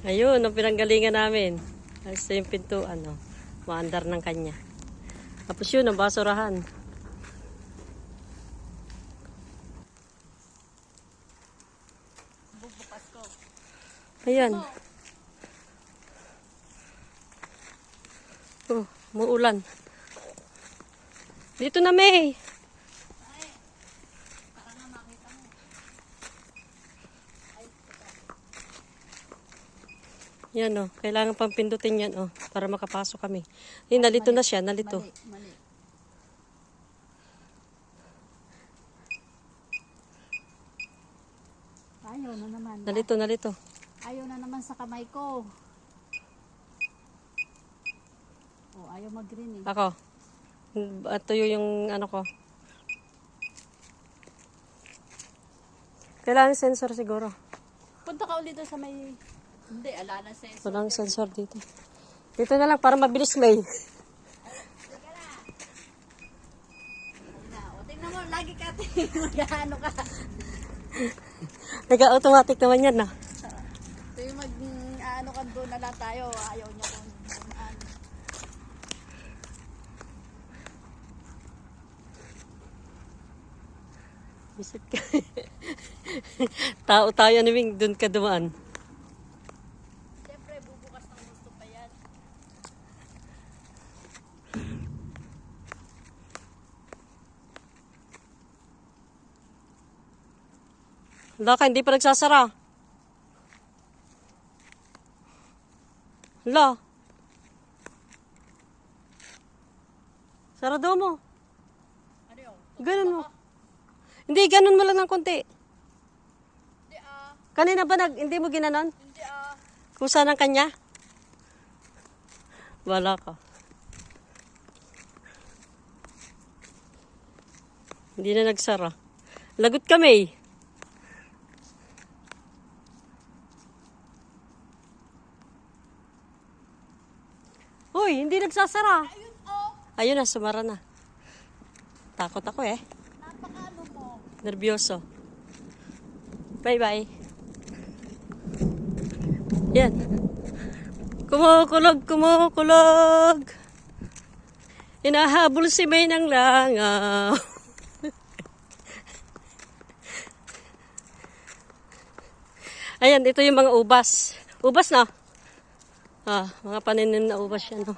Ayun, ang pinanggalingan namin. Ito yung pintuan, no? Maandar ng kanya. Tapos yun, ang basurahan. Bubukas ko. Ayan. Oh, muulan. Dito na, May. Para nga makita mo. Yan, oh. Kailangan pang pindutin yan, oh. Para makapasok kami. Eh, nalito na siya, nalito. Mali. Ayaw na naman. Nalito. Ayaw na naman sa kamay ko. Oh, ayaw mag-green eh. Ako. Tuyo yung ano ko. Kailangan sensor siguro. Punta ka ulit doon sa may... Hindi, ala na sensor. Walang sensor dito. Dito na lang para mabilis, May. O, tingnan mo, lagi ka mag-ano ka. Nag-automatic naman yan, no? Ito yung mag-ano ka doon na lang tayo. Ayaw niya kung ano. Visit ka. Tao tayo naming doon ka dumaan. Siyempre, bubukas ng gusto pa yan. Hala ka, hindi pa nagsasara. Hala. Sarado mo. Ano yun? Ganun mo. Hindi, ganun mo lang ng konti. Hindi Kanina ba hindi mo ginanon? Hindi Kusa ng kanya? Wala ka. Hindi na nagsara. Lagot kami. Uy, hindi nagsasara. Ayun Ayun na, sumara na. Takot ako eh. napakaano mo. Nervyoso. Bye-bye. Yan. Kumukulog. Hinahabol si May ng langaw. Ayan, ito yung mga ubas. Ubas na. Mga pananim na ubas yan. Oh.